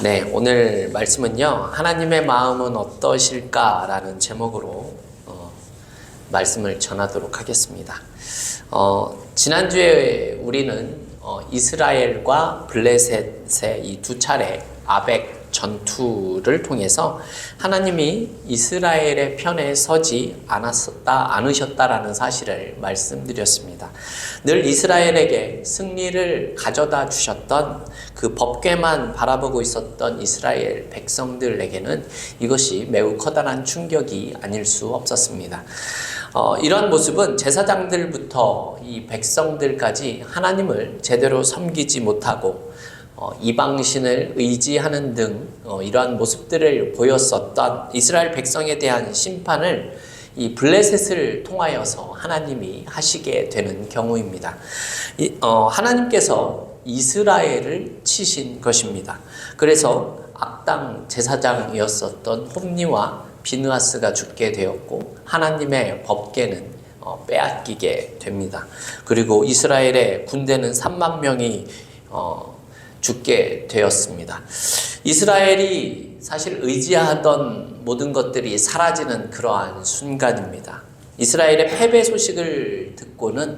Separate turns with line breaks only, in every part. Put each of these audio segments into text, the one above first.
네, 오늘 말씀은요, 하나님의 마음은 어떠실까라는 제목으로 말씀을 전하도록 하겠습니다. 지난주에 우리는 이스라엘과 블레셋의 이 두 차례 아벡 전투를 통해서 하나님이 이스라엘의 편에 서지 않으셨다라는 사실을 말씀드렸습니다. 늘 이스라엘에게 승리를 가져다 주셨던 그 법궤만 바라보고 있었던 이스라엘 백성들에게는 이것이 매우 커다란 충격이 아닐 수 없었습니다. 이런 모습은 제사장들부터 이 백성들까지 하나님을 제대로 섬기지 못하고 이방신을 의지하는 등 이러한 모습들을 보였었던 이스라엘 백성에 대한 심판을 이 블레셋을 통하여서 하나님이 하시게 되는 경우입니다. 하나님께서 이스라엘을 치신 것입니다. 그래서 악당 제사장이었었던 홈니와 비느하스가 죽게 되었고 하나님의 법궤는 빼앗기게 됩니다. 그리고 이스라엘의 군대는 3만 명이 죽게 되었습니다. 이스라엘이 사실 의지하던 모든 것들이 사라지는 그러한 순간입니다. 이스라엘의 패배 소식을 듣고는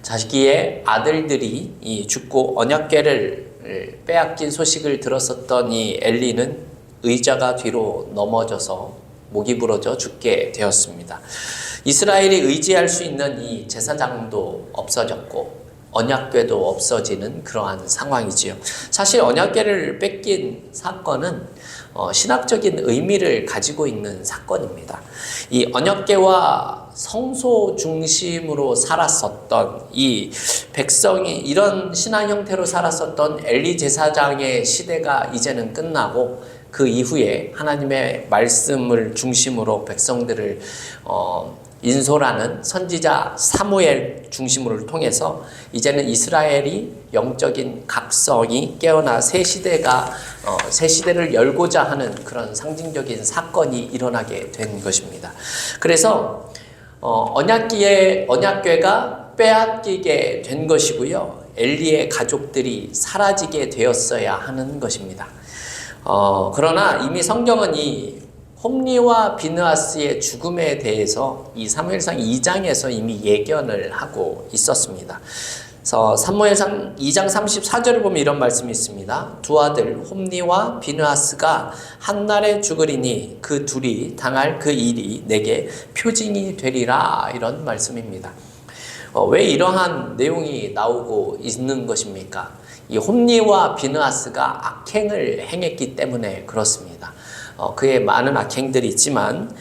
자기의 아들들이 죽고 언약궤를 빼앗긴 소식을 들었었던 이 엘리는 의자가 뒤로 넘어져서 목이 부러져 죽게 되었습니다. 이스라엘이 의지할 수 있는 이 제사장도 없어졌고 언약궤도 없어지는 그러한 상황이지요. 사실 언약궤를 뺏긴 사건은 신학적인 의미를 가지고 있는 사건입니다. 이 언약궤와 성소 중심으로 살았었던 이 백성이 이런 신앙 형태로 살았었던 엘리 제사장의 시대가 이제는 끝나고 그 이후에 하나님의 말씀을 중심으로 백성들을 인솔하는 선지자 사무엘 중심으로 통해서 이제는 이스라엘이 영적인 각성이 깨어나 새 시대를 열고자 하는 그런 상징적인 사건이 일어나게 된 것입니다. 그래서 언약궤가 빼앗기게 된 것이고요. 엘리의 가족들이 사라지게 되었어야 하는 것입니다. 그러나 이미 성경은 이 홈리와 비느하스의 죽음에 대해서 이 사무엘상 2장에서 이미 예견을 하고 있었습니다. 그래서 사무엘상 2장 34절을 보면 이런 말씀이 있습니다. 두 아들 홈리와 비느하스가 한날에 죽으리니 그 둘이 당할 그 일이 내게 표징이 되리라, 이런 말씀입니다. 왜 이러한 내용이 나오고 있는 것입니까? 이 홈리와 비느하스가 악행을 행했기 때문에 그렇습니다. 그의 많은 악행들이 있지만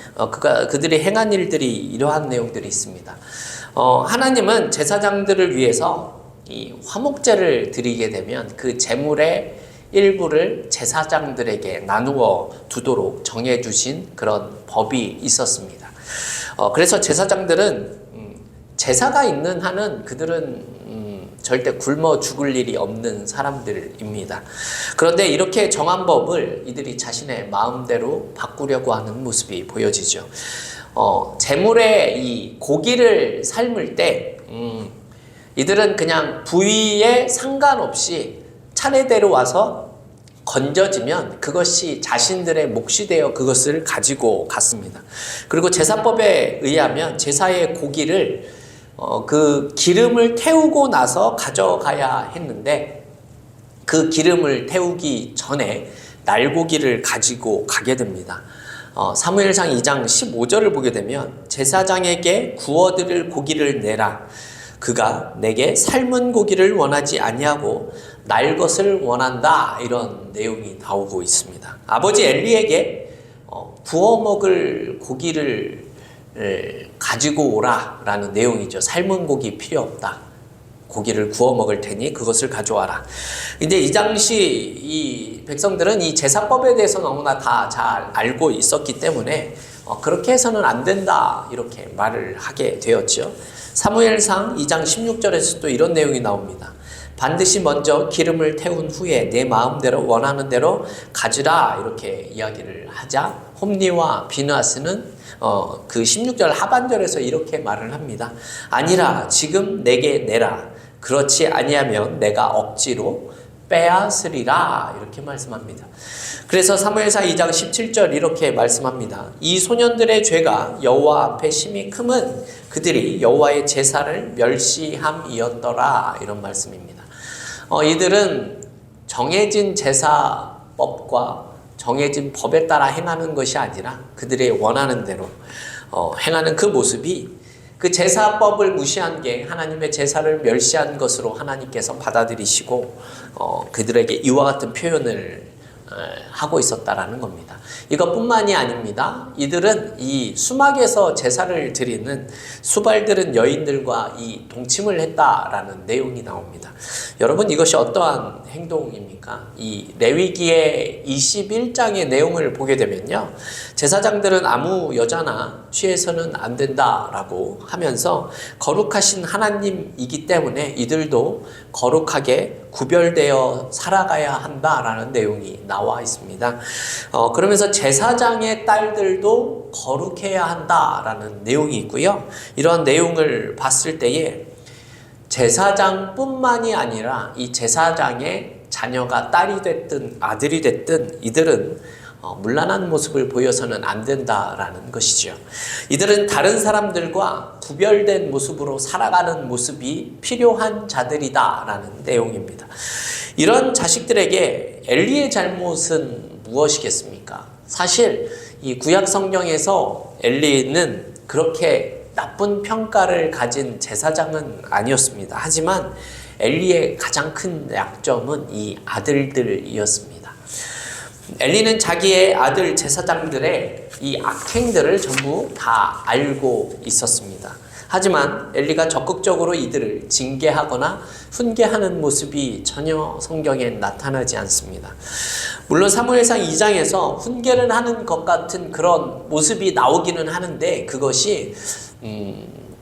그들이 행한 일들이 이러한 내용들이 있습니다. 하나님은 제사장들을 위해서 이 화목제를 드리게 되면 그 제물의 일부를 제사장들에게 나누어 두도록 정해주신 그런 법이 있었습니다. 그래서 제사장들은 제사가 있는 한은 그들은 절대 굶어 죽을 일이 없는 사람들입니다. 그런데 이렇게 정한 법을 이들이 자신의 마음대로 바꾸려고 하는 모습이 보여지죠. 제물의 이 고기를 삶을 때 이들은 그냥 부위에 상관없이 차례대로 와서 건져지면 그것이 자신들의 몫이 되어 그것을 가지고 갔습니다. 그리고 제사법에 의하면 제사의 고기를 그 기름을 태우고 나서 가져가야 했는데 그 기름을 태우기 전에 날고기를 가지고 가게 됩니다. 사무엘상 2장 15절을 보게 되면 제사장에게 구워드릴 고기를 내라. 그가 내게 삶은 고기를 원하지 아니하고 날 것을 원한다, 이런 내용이 나오고 있습니다. 아버지 엘리에게 구워 먹을 고기를 가지고 오라 라는 내용이죠. 삶은 고기 필요 없다. 고기를 구워 먹을 테니 그것을 가져와라. 근데 이 당시 이 백성들은 이 제사법에 대해서 너무나 다 잘 알고 있었기 때문에 그렇게 해서는 안 된다, 이렇게 말을 하게 되었죠. 사무엘상 2장 16절에서 또 이런 내용이 나옵니다. 반드시 먼저 기름을 태운 후에 내 마음대로 원하는 대로 가지라, 이렇게 이야기를 하자 홈리와 비느하스는 그 16절 하반절에서 이렇게 말을 합니다. 아니라 지금 내게 내라. 그렇지 아니하면 내가 억지로 빼앗으리라 이렇게 말씀합니다. 그래서 사무엘상 2장 17절 이렇게 말씀합니다. 이 소년들의 죄가 여호와 앞에 심히 크면 그들이 여호와의 제사를 멸시함이었더라 이런 말씀입니다. 이들은 정해진 제사법과 정해진 법에 따라 행하는 것이 아니라 그들의 원하는 대로 행하는 그 모습이 그 제사법을 무시한 게 하나님의 제사를 멸시한 것으로 하나님께서 받아들이시고 그들에게 이와 같은 표현을 하고 있었다라는 겁니다. 이것뿐만이 아닙니다. 이들은 이 수막에서 제사를 드리는 수발들은 여인들과 이 동침을 했다라는 내용이 나옵니다. 여러분 이것이 어떠한 행동입니까? 이 레위기의 21장의 내용을 보게 되면요. 제사장들은 아무 여자나 취해서는 안 된다라고 하면서 거룩하신 하나님이기 때문에 이들도 거룩하게 구별되어 살아가야 한다라는 내용이 나와 있습니다. 그러면서 제사장의 딸들도 거룩해야 한다라는 내용이 있고요. 이러한 내용을 봤을 때에 제사장뿐만이 아니라 이 제사장의 자녀가 딸이 됐든 아들이 됐든 이들은 문란한 모습을 보여서는 안 된다라는 것이죠. 이들은 다른 사람들과 구별된 모습으로 살아가는 모습이 필요한 자들이다라는 내용입니다. 이런 자식들에게 엘리의 잘못은 무엇이겠습니까? 사실 이 구약 성경에서 엘리는 그렇게 나쁜 평가를 가진 제사장은 아니었습니다. 하지만 엘리의 가장 큰 약점은 이 아들들이었습니다. 엘리는 자기의 아들 제사장들의 이 악행들을 전부 다 알고 있었습니다. 하지만 엘리가 적극적으로 이들을 징계하거나 훈계하는 모습이 전혀 성경에 나타나지 않습니다. 물론 사무엘상 2장에서 훈계를 하는 것 같은 그런 모습이 나오기는 하는데 그것이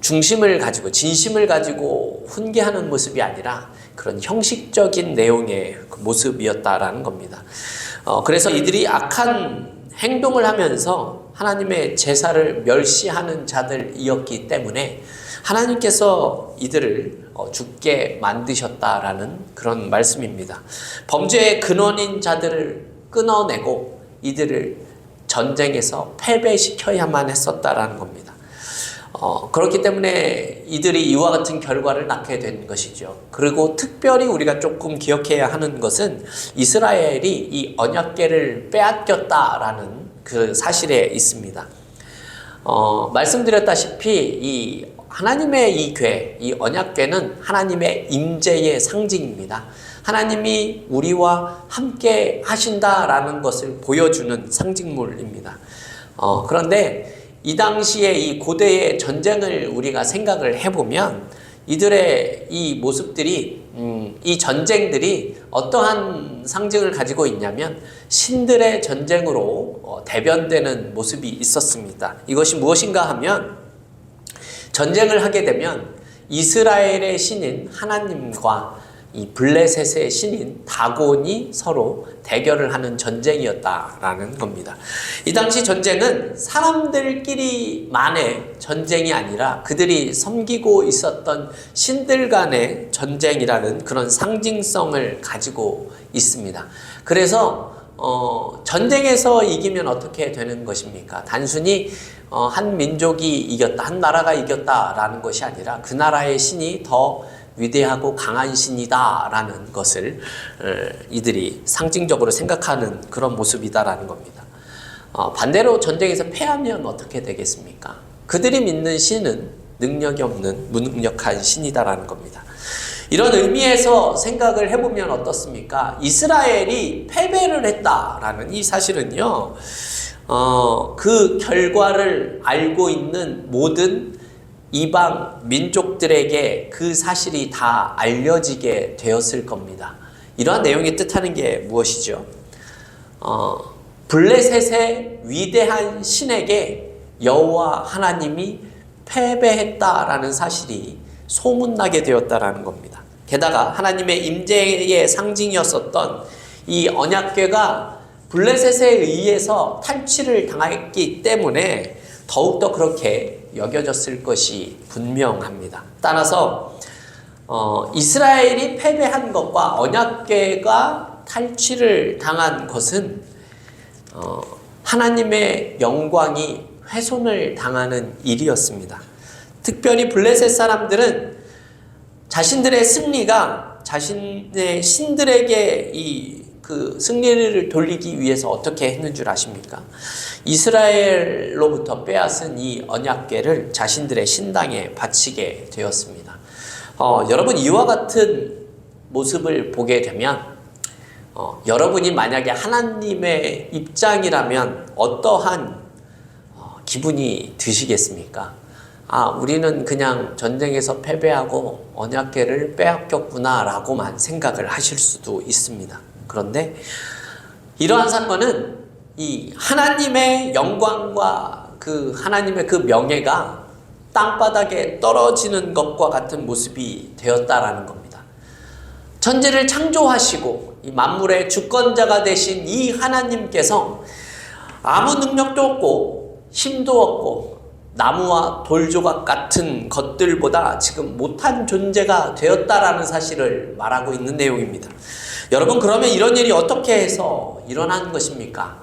중심을 가지고 진심을 가지고 훈계하는 모습이 아니라 그런 형식적인 내용의 모습이었다라는 겁니다. 그래서 이들이 악한 행동을 하면서 하나님의 제사를 멸시하는 자들이었기 때문에 하나님께서 이들을 죽게 만드셨다라는 그런 말씀입니다. 범죄의 근원인 자들을 끊어내고 이들을 전쟁에서 패배시켜야만 했었다라는 겁니다. 그렇기 때문에 이들이 이와 같은 결과를 낳게 된 것이죠. 그리고 특별히 우리가 조금 기억해야 하는 것은 이스라엘이 이 언약궤를 빼앗겼다라는 그 사실에 있습니다. 말씀드렸다시피 이 하나님의 이 궤, 이 언약궤는 하나님의 임재의 상징입니다. 하나님이 우리와 함께 하신다라는 것을 보여주는 상징물입니다. 그런데 이 당시에 이 고대의 전쟁을 우리가 생각을 해보면 이들의 이 모습들이 이 전쟁들이 어떠한 상징을 가지고 있냐면 신들의 전쟁으로 대변되는 모습이 있었습니다. 이것이 무엇인가 하면 전쟁을 하게 되면 이스라엘의 신인 하나님과 이 블레셋의 신인 다곤이 서로 대결을 하는 전쟁이었다라는 겁니다. 이 당시 전쟁은 사람들끼리만의 전쟁이 아니라 그들이 섬기고 있었던 신들 간의 전쟁이라는 그런 상징성을 가지고 있습니다. 그래서 전쟁에서 이기면 어떻게 되는 것입니까? 단순히 한 민족이 이겼다, 한 나라가 이겼다라는 것이 아니라 그 나라의 신이 더 위대하고 강한 신이다라는 것을 이들이 상징적으로 생각하는 그런 모습이다라는 겁니다. 반대로 전쟁에서 패하면 어떻게 되겠습니까? 그들이 믿는 신은 능력이 없는 무능력한 신이다라는 겁니다. 이런 의미에서 생각을 해보면 어떻습니까? 이스라엘이 패배를 했다라는 이 사실은요, 그 결과를 알고 있는 모든 이방 민족들에게 그 사실이 다 알려지게 되었을 겁니다. 이러한 내용이 뜻하는 게 무엇이죠? 블레셋의 위대한 신에게 여호와 하나님이 패배했다라는 사실이 소문나게 되었다라는 겁니다. 게다가 하나님의 임재의 상징이었었던 이 언약궤가 블레셋에 의해서 탈취를 당했기 때문에 더욱더 그렇게 여겨졌을 것이 분명합니다. 따라서 이스라엘이 패배한 것과 언약궤가 탈취를 당한 것은 하나님의 영광이 훼손을 당하는 일이었습니다. 특별히 블레셋 사람들은 자신들의 승리가 자신의 신들에게 그 승리를 돌리기 위해서 어떻게 했는 줄 아십니까? 이스라엘로부터 빼앗은 이 언약궤를 자신들의 신당에 바치게 되었습니다. 여러분, 이와 같은 모습을 보게 되면 여러분이 만약에 하나님의 입장이라면 어떠한 기분이 드시겠습니까? 우리는 그냥 전쟁에서 패배하고 언약궤를 빼앗겼구나 라고만 생각을 하실 수도 있습니다. 그런데 이러한 사건은 이 하나님의 영광과 그 하나님의 그 명예가 땅바닥에 떨어지는 것과 같은 모습이 되었다라는 겁니다. 천지를 창조하시고 이 만물의 주권자가 되신 이 하나님께서 아무 능력도 없고 힘도 없고 나무와 돌조각 같은 것들보다 지금 못한 존재가 되었다라는 사실을 말하고 있는 내용입니다. 여러분, 그러면 이런 일이 어떻게 해서 일어난 것입니까?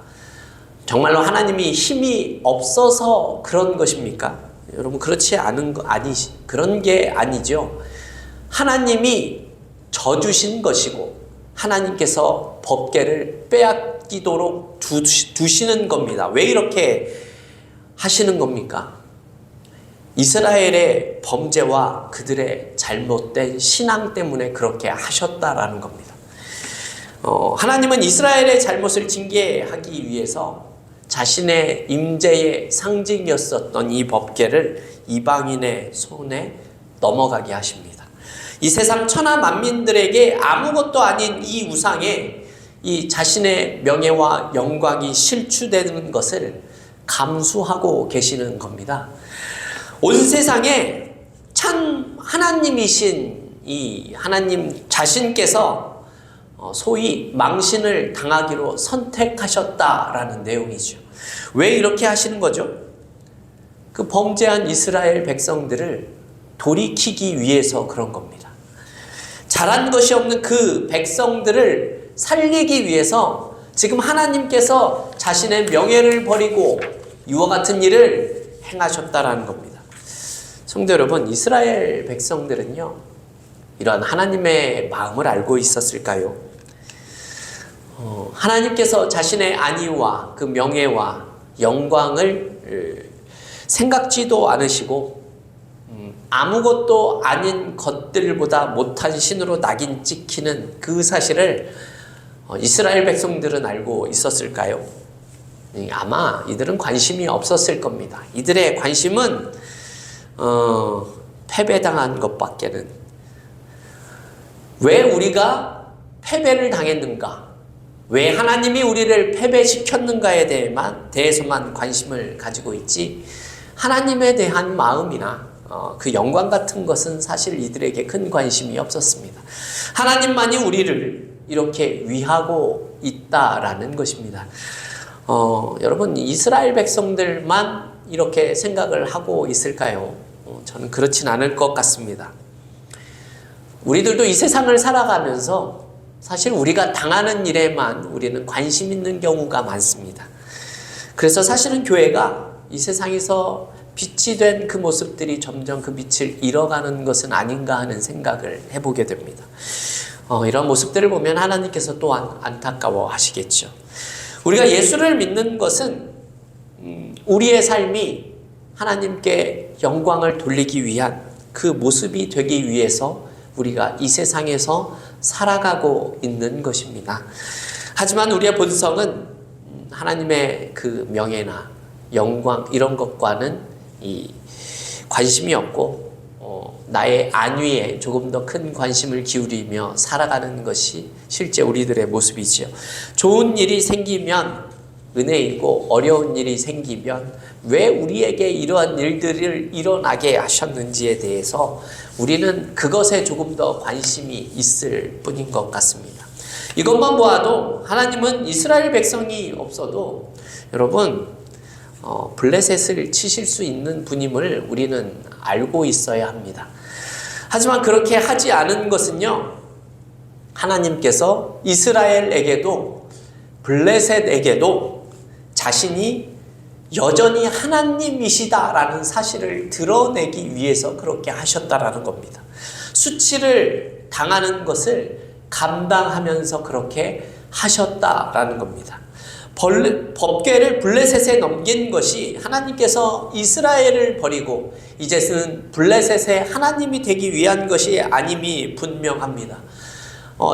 정말로 하나님이 힘이 없어서 그런 것입니까? 여러분, 그렇지 않은 거 그런 게 아니죠. 하나님이 져주신 것이고 하나님께서 법궤를 빼앗기도록 두시는 겁니다. 왜 이렇게 하시는 겁니까? 이스라엘의 범죄와 그들의 잘못된 신앙 때문에 그렇게 하셨다라는 겁니다. 하나님은 이스라엘의 잘못을 징계하기 위해서 자신의 임재의 상징이었었던 이 법궤를 이방인의 손에 넘어가게 하십니다. 이 세상 천하 만민들에게 아무것도 아닌 이 우상에 이 자신의 명예와 영광이 실추되는 것을 감수하고 계시는 겁니다. 온 세상에 참 하나님이신 이 하나님 자신께서 소위 망신을 당하기로 선택하셨다라는 내용이죠. 왜 이렇게 하시는 거죠? 그 범죄한 이스라엘 백성들을 돌이키기 위해서 그런 겁니다. 잘한 것이 없는 그 백성들을 살리기 위해서 지금 하나님께서 자신의 명예를 버리고 이와 같은 일을 행하셨다라는 겁니다. 성도 여러분, 이스라엘 백성들은요, 이런 하나님의 마음을 알고 있었을까요? 하나님께서 자신의 안위와 그 명예와 영광을 생각지도 않으시고 아무것도 아닌 것들보다 못한 신으로 낙인 찍히는 그 사실을 이스라엘 백성들은 알고 있었을까요? 아마 이들은 관심이 없었을 겁니다. 이들의 관심은 패배당한 것밖에는, 왜 우리가 패배를 당했는가, 왜 하나님이 우리를 패배시켰는가에 대해서만 관심을 가지고 있지, 하나님에 대한 마음이나 그 영광 같은 것은 사실 이들에게 큰 관심이 없었습니다. 하나님만이 우리를 이렇게 위하고 있다라는 것입니다. 여러분, 이스라엘 백성들만 이렇게 생각을 하고 있을까요? 저는 그렇진 않을 것 같습니다. 우리들도 이 세상을 살아가면서 사실 우리가 당하는 일에만 우리는 관심 있는 경우가 많습니다. 그래서 사실은 교회가 이 세상에서 빛이 된 그 모습들이 점점 그 빛을 잃어가는 것은 아닌가 하는 생각을 해보게 됩니다. 이런 모습들을 보면 하나님께서 또한 안타까워 하시겠죠. 우리가 예수를 믿는 것은 우리의 삶이 하나님께 영광을 돌리기 위한 그 모습이 되기 위해서 우리가 이 세상에서 살아가고 있는 것입니다. 하지만 우리의 본성은 하나님의 그 명예나 영광 이런 것과는 관심이 없고 나의 안위에 조금 더 큰 관심을 기울이며 살아가는 것이 실제 우리들의 모습이지요. 좋은 일이 생기면 은혜이고 어려운 일이 생기면 왜 우리에게 이러한 일들을 일어나게 하셨는지에 대해서 우리는 그것에 조금 더 관심이 있을 뿐인 것 같습니다. 이것만 보아도 하나님은 이스라엘 백성이 없어도 여러분 블레셋을 치실 수 있는 분임을 우리는 알고 있어야 합니다. 하지만 그렇게 하지 않은 것은요, 하나님께서 이스라엘에게도 블레셋에게도 자신이 여전히 하나님이시다라는 사실을 드러내기 위해서 그렇게 하셨다라는 겁니다. 수치를 당하는 것을 감당하면서 그렇게 하셨다라는 겁니다. 법궤를 블레셋에 넘긴 것이 하나님께서 이스라엘을 버리고 이제는 블레셋의 하나님이 되기 위한 것이 아님이 분명합니다.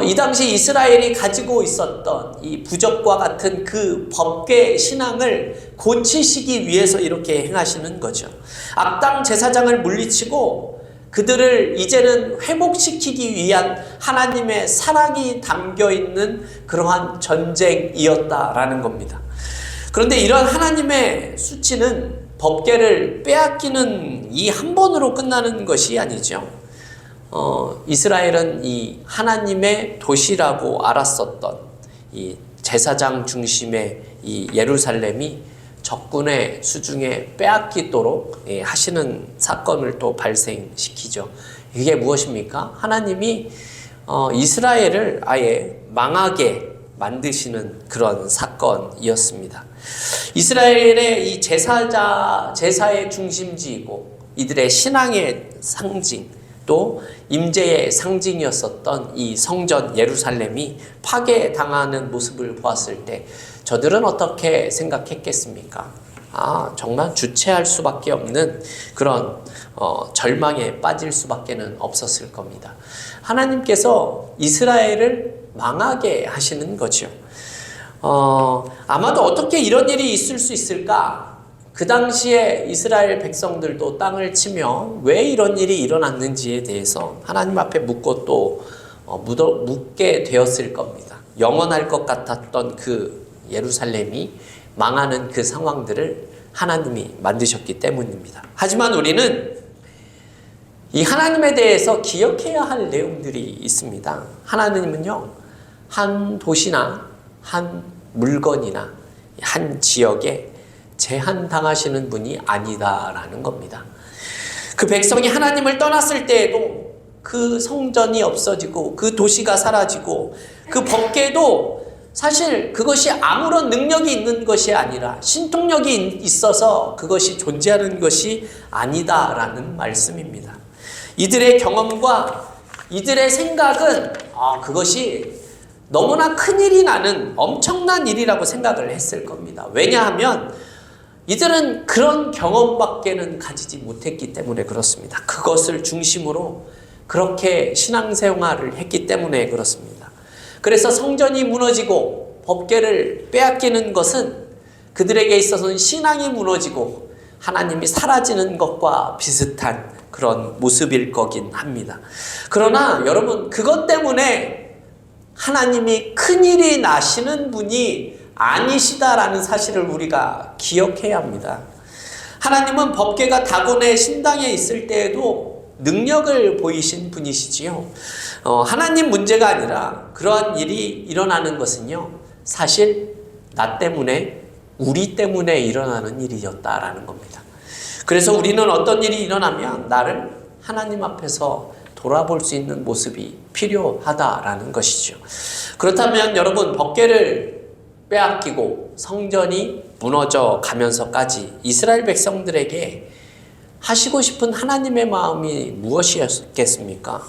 이 당시 이스라엘이 가지고 있었던 이 부적과 같은 그 법궤 신앙을 고치시기 위해서 이렇게 행하시는 거죠. 악당 제사장을 물리치고 그들을 이제는 회복시키기 위한 하나님의 사랑이 담겨있는 그러한 전쟁이었다라는 겁니다. 그런데 이런 하나님의 수치는 법궤를 빼앗기는 이 한 번으로 끝나는 것이 아니죠. 이스라엘은 이 하나님의 도시라고 알았었던 이 제사장 중심의 이 예루살렘이 적군의 수중에 빼앗기도록 하시는 사건을 또 발생시키죠. 이게 무엇입니까? 하나님이 이스라엘을 아예 망하게 만드시는 그런 사건이었습니다. 이스라엘의 이 제사의 중심지이고 이들의 신앙의 상징, 또 임재의 상징이었었던 이 성전 예루살렘이 파괴당하는 모습을 보았을 때 저들은 어떻게 생각했겠습니까? 정말 주체할 수밖에 없는 그런 절망에 빠질 수밖에는 없었을 겁니다. 하나님께서 이스라엘을 망하게 하시는 거죠. 아마도 어떻게 이런 일이 있을 수 있을까? 그 당시에 이스라엘 백성들도 땅을 치며 왜 이런 일이 일어났는지에 대해서 하나님 앞에 묻고 또 묻게 되었을 겁니다. 영원할 것 같았던 그 예루살렘이 망하는 그 상황들을 하나님이 만드셨기 때문입니다. 하지만 우리는 이 하나님에 대해서 기억해야 할 내용들이 있습니다. 하나님은요, 한 도시나 한 물건이나 한 지역에 제한당하시는 분이 아니다라는 겁니다. 그 백성이 하나님을 떠났을 때에도 그 성전이 없어지고 그 도시가 사라지고 그 법궤도 사실 그것이 아무런 능력이 있는 것이 아니라 신통력이 있어서 그것이 존재하는 것이 아니다라는 말씀입니다. 이들의 경험과 이들의 생각은 그것이 너무나 큰일이 나는 엄청난 일이라고 생각을 했을 겁니다. 왜냐하면 이들은 그런 경험밖에는 가지지 못했기 때문에 그렇습니다. 그것을 중심으로 그렇게 신앙생활을 했기 때문에 그렇습니다. 그래서 성전이 무너지고 법궤를 빼앗기는 것은 그들에게 있어서는 신앙이 무너지고 하나님이 사라지는 것과 비슷한 그런 모습일 거긴 합니다. 그러나 여러분, 그것 때문에 하나님이 큰일이 나시는 분이 아니시다라는 사실을 우리가 기억해야 합니다. 하나님은 법궤가 다곤의 신당에 있을 때에도 능력을 보이신 분이시지요. 하나님 문제가 아니라 그러한 일이 일어나는 것은요, 사실 나 때문에, 우리 때문에 일어나는 일이었다라는 겁니다. 그래서 우리는 어떤 일이 일어나면 나를 하나님 앞에서 돌아볼 수 있는 모습이 필요하다라는 것이죠. 그렇다면 여러분, 법궤를 빼앗기고 성전이 무너져 가면서까지 이스라엘 백성들에게 하시고 싶은 하나님의 마음이 무엇이었겠습니까?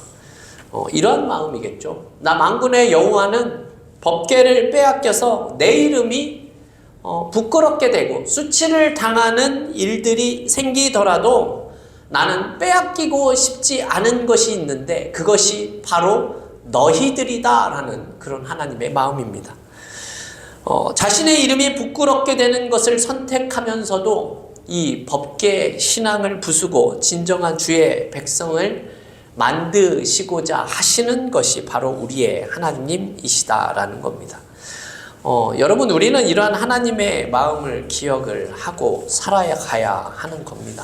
이러한 마음이겠죠. 나 만군의 여호와는 법궤를 빼앗겨서 내 이름이 부끄럽게 되고 수치를 당하는 일들이 생기더라도 나는 빼앗기고 싶지 않은 것이 있는데 그것이 바로 너희들이다라는 그런 하나님의 마음입니다. 자신의 이름이 부끄럽게 되는 것을 선택하면서도 이 법궤 신앙을 부수고 진정한 주의 백성을 만드시고자 하시는 것이 바로 우리의 하나님이시다라는 겁니다. 여러분, 우리는 이러한 하나님의 마음을 기억을 하고 살아가야 하는 겁니다.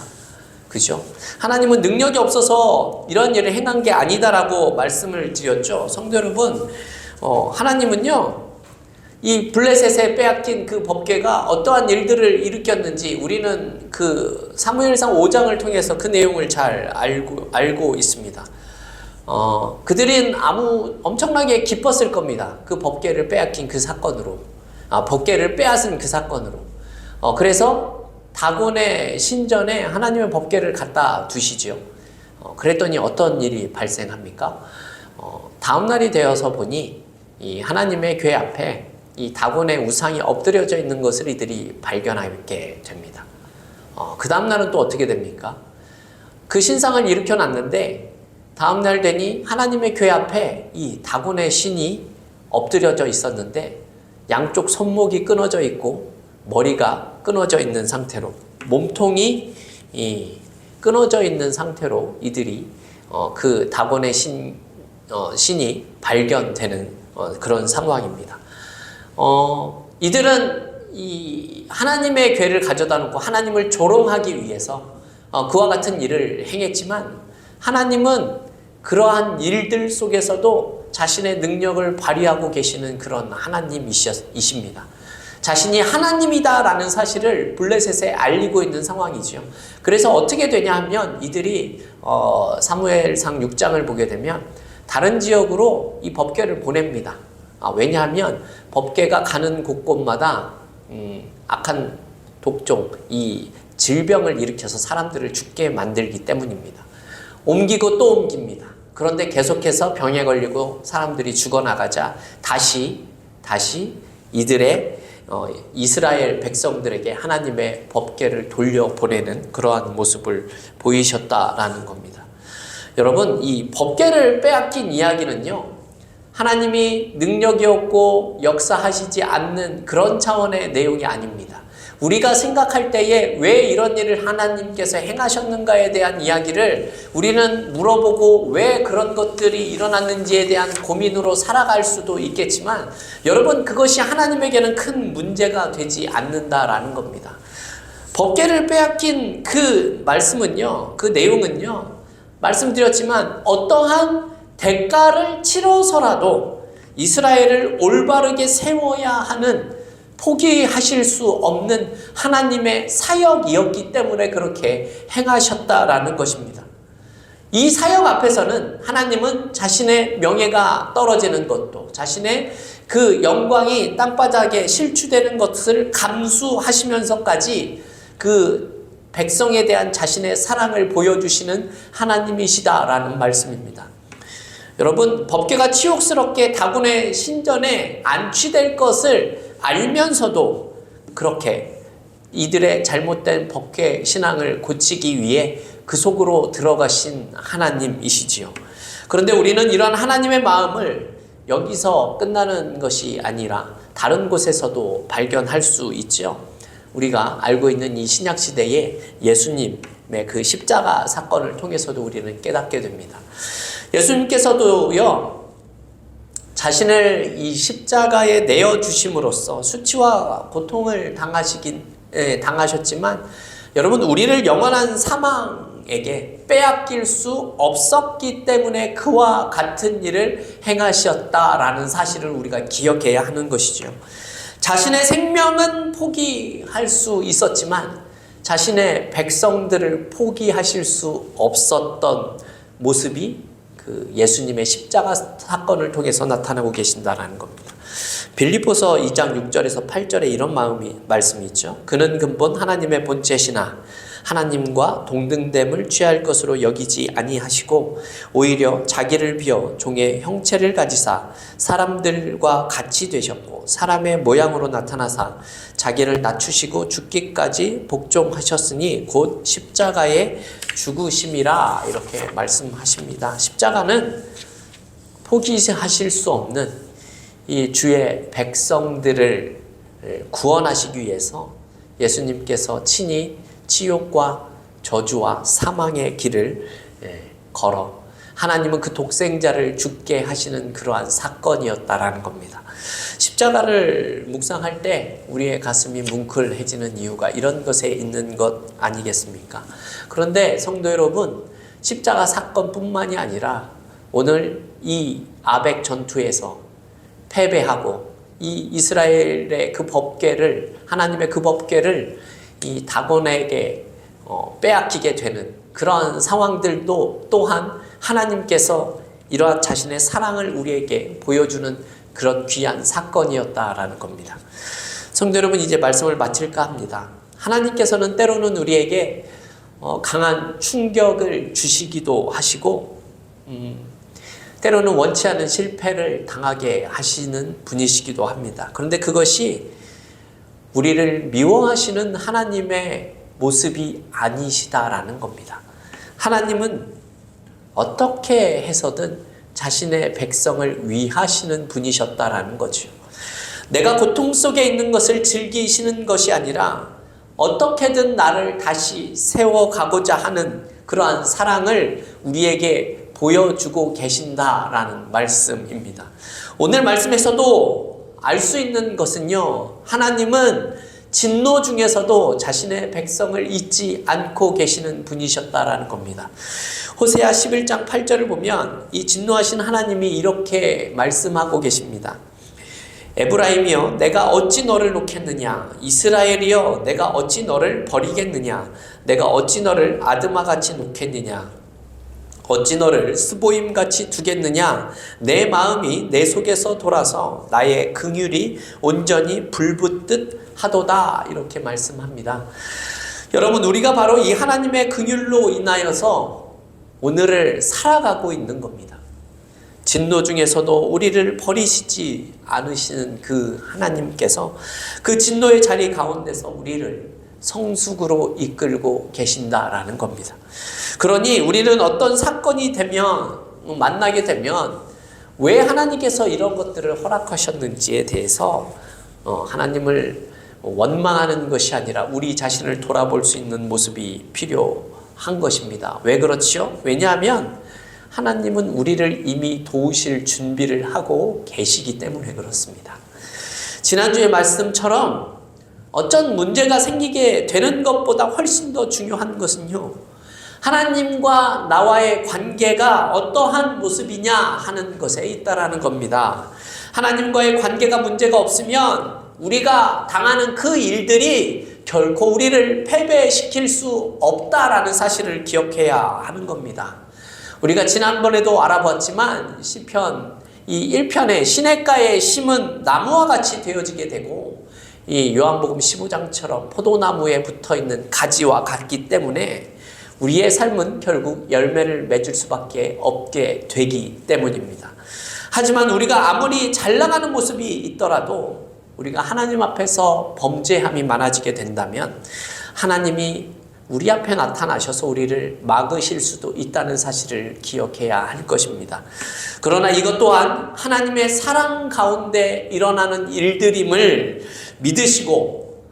그죠? 하나님은 능력이 없어서 이런 일을 행한 게 아니다라고 말씀을 드렸죠. 성도 여러분, 하나님은요, 이 블레셋에 빼앗긴 그 법궤가 어떠한 일들을 일으켰는지 우리는 그 사무엘상 5장을 통해서 그 내용을 잘 알고 있습니다. 그들은 엄청나게 기뻤을 겁니다. 그 법궤를 빼앗긴 그 사건으로. 법궤를 빼앗은 그 사건으로. 그래서 다곤의 신전에 하나님의 법궤를 갖다 두시죠. 그랬더니 어떤 일이 발생합니까? 다음날이 되어서 보니 이 하나님의 궤 앞에 이 다곤의 우상이 엎드려져 있는 것을 이들이 발견하게 됩니다. 그 다음날은 또 어떻게 됩니까? 그 신상을 일으켜 놨는데 다음날 되니 하나님의 궤 앞에 이 다곤의 신이 엎드려져 있었는데 양쪽 손목이 끊어져 있고 머리가 끊어져 있는 상태로 몸통이 끊어져 있는 상태로 이들이 그 다곤의 신이 발견되는 그런 상황입니다. 이들은 이 하나님의 궤를 가져다 놓고 하나님을 조롱하기 위해서 그와 같은 일을 행했지만 하나님은 그러한 일들 속에서도 자신의 능력을 발휘하고 계시는 그런 하나님이십니다. 자신이 하나님이다라는 사실을 블레셋에 알리고 있는 상황이죠. 그래서 어떻게 되냐 하면 이들이 사무엘상 6장을 보게 되면 다른 지역으로 이 법궤를 보냅니다. 왜냐하면 법궤가 가는 곳곳마다 악한 독종, 이 질병을 일으켜서 사람들을 죽게 만들기 때문입니다. 옮기고 또 옮깁니다. 그런데 계속해서 병에 걸리고 사람들이 죽어나가자 다시 이들의 이스라엘 백성들에게 하나님의 법궤를 돌려보내는 그러한 모습을 보이셨다라는 겁니다. 여러분, 이 법궤를 빼앗긴 이야기는요, 하나님이 능력이 없고 역사하시지 않는 그런 차원의 내용이 아닙니다. 우리가 생각할 때에 왜 이런 일을 하나님께서 행하셨는가에 대한 이야기를 우리는 물어보고 왜 그런 것들이 일어났는지에 대한 고민으로 살아갈 수도 있겠지만 여러분, 그것이 하나님에게는 큰 문제가 되지 않는다라는 겁니다. 법궤를 빼앗긴 그 말씀은요, 그 내용은요, 말씀드렸지만 어떠한 대가를 치러서라도 이스라엘을 올바르게 세워야 하는 포기하실 수 없는 하나님의 사역이었기 때문에 그렇게 행하셨다라는 것입니다. 이 사역 앞에서는 하나님은 자신의 명예가 떨어지는 것도, 자신의 그 영광이 땅바닥에 실추되는 것을 감수하시면서까지 그 백성에 대한 자신의 사랑을 보여주시는 하나님이시다라는 말씀입니다. 여러분, 법궤가 치욕스럽게 다곤의 신전에 안치될 것을 알면서도 그렇게 이들의 잘못된 법궤 신앙을 고치기 위해 그 속으로 들어가신 하나님이시지요. 그런데 우리는 이런 하나님의 마음을 여기서 끝나는 것이 아니라 다른 곳에서도 발견할 수 있죠. 우리가 알고 있는 이 신약시대의 예수님의 그 십자가 사건을 통해서도 우리는 깨닫게 됩니다. 예수님께서도요, 자신을 이 십자가에 내어주심으로써 수치와 고통을 당하셨지만 여러분, 우리를 영원한 사망에게 빼앗길 수 없었기 때문에 그와 같은 일을 행하셨다라는 사실을 우리가 기억해야 하는 것이죠. 자신의 생명은 포기할 수 있었지만 자신의 백성들을 포기하실 수 없었던 모습이 그 예수님의 십자가 사건을 통해서 나타나고 계신다라는 겁니다. 빌립보서 2장 6절에서 8절에 이런 말씀이 있죠. 그는 근본 하나님의 본체시나 하나님과 동등됨을 취할 것으로 여기지 아니하시고 오히려 자기를 비어 종의 형체를 가지사 사람들과 같이 되셨고 사람의 모양으로 나타나사 자기를 낮추시고 죽기까지 복종하셨으니 곧 십자가에 죽으심이라 이렇게 말씀하십니다. 십자가는 포기하실 수 없는 이 주의 백성들을 구원하시기 위해서 예수님께서 친히 치욕과 저주와 사망의 길을 걸어 하나님은 그 독생자를 죽게 하시는 그러한 사건이었다라는 겁니다. 십자가를 묵상할 때 우리의 가슴이 뭉클해지는 이유가 이런 것에 있는 것 아니겠습니까? 그런데 성도 여러분, 십자가 사건뿐만이 아니라 오늘 이 아벡 전투에서 패배하고 이 이스라엘의 그 법궤를, 하나님의 그 법궤를 이 다곤에게 빼앗기게 되는 그런 상황들도 또한 하나님께서 이러한 자신의 사랑을 우리에게 보여주는 그런 귀한 사건이었다라는 겁니다. 성도 여러분, 이제 말씀을 마칠까 합니다. 하나님께서는 때로는 우리에게 강한 충격을 주시기도 하시고 때로는 원치 않은 실패를 당하게 하시는 분이시기도 합니다. 그런데 그것이 우리를 미워하시는 하나님의 모습이 아니시다라는 겁니다. 하나님은 어떻게 해서든 자신의 백성을 위하시는 분이셨다라는 거죠. 내가 고통 속에 있는 것을 즐기시는 것이 아니라 어떻게든 나를 다시 세워가고자 하는 그러한 사랑을 우리에게 보여주고 계신다라는 말씀입니다. 오늘 말씀에서도 알 수 있는 것은요, 하나님은 진노 중에서도 자신의 백성을 잊지 않고 계시는 분이셨다라는 겁니다. 호세아 11장 8절을 보면 이 진노하신 하나님이 이렇게 말씀하고 계십니다. 에브라임이여 내가 어찌 너를 놓겠느냐, 이스라엘이여 내가 어찌 너를 버리겠느냐, 내가 어찌 너를 아드마같이 놓겠느냐, 어찌 너를 스보임같이 두겠느냐, 내 마음이 내 속에서 돌아서 나의 긍휼이 온전히 불붙듯 하도다. 이렇게 말씀합니다. 여러분, 우리가 바로 이 하나님의 긍휼로 인하여서 오늘을 살아가고 있는 겁니다. 진노 중에서도 우리를 버리시지 않으시는 그 하나님께서 그 진노의 자리 가운데서 우리를 성숙으로 이끌고 계신다라는 겁니다. 그러니 우리는 어떤 사건이 되면, 만나게 되면 왜 하나님께서 이런 것들을 허락하셨는지에 대해서 하나님을 원망하는 것이 아니라 우리 자신을 돌아볼 수 있는 모습이 필요한 것입니다. 왜 그렇지요? 왜냐하면 하나님은 우리를 이미 도우실 준비를 하고 계시기 때문에 그렇습니다. 지난주의 말씀처럼 어떤 문제가 생기게 되는 것보다 훨씬 더 중요한 것은요, 하나님과 나와의 관계가 어떠한 모습이냐 하는 것에 있다라는 겁니다. 하나님과의 관계가 문제가 없으면 우리가 당하는 그 일들이 결코 우리를 패배시킬 수 없다라는 사실을 기억해야 하는 겁니다. 우리가 지난번에도 알아봤지만 시편 이 1편에 시냇가에 심은 나무와 같이 되어지게 되고 이 요한복음 15장처럼 포도나무에 붙어있는 가지와 같기 때문에 우리의 삶은 결국 열매를 맺을 수밖에 없게 되기 때문입니다. 하지만 우리가 아무리 잘 나가는 모습이 있더라도 우리가 하나님 앞에서 범죄함이 많아지게 된다면 하나님이 우리 앞에 나타나셔서 우리를 막으실 수도 있다는 사실을 기억해야 할 것입니다. 그러나 이것 또한 하나님의 사랑 가운데 일어나는 일들임을 믿으시고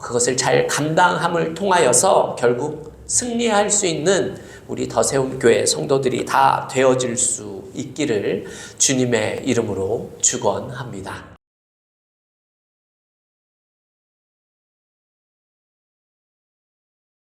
그것을 잘 감당함을 통하여서 결국 승리할 수 있는 우리 더세움교회 성도들이 다 되어질 수 있기를 주님의 이름으로 축원합니다.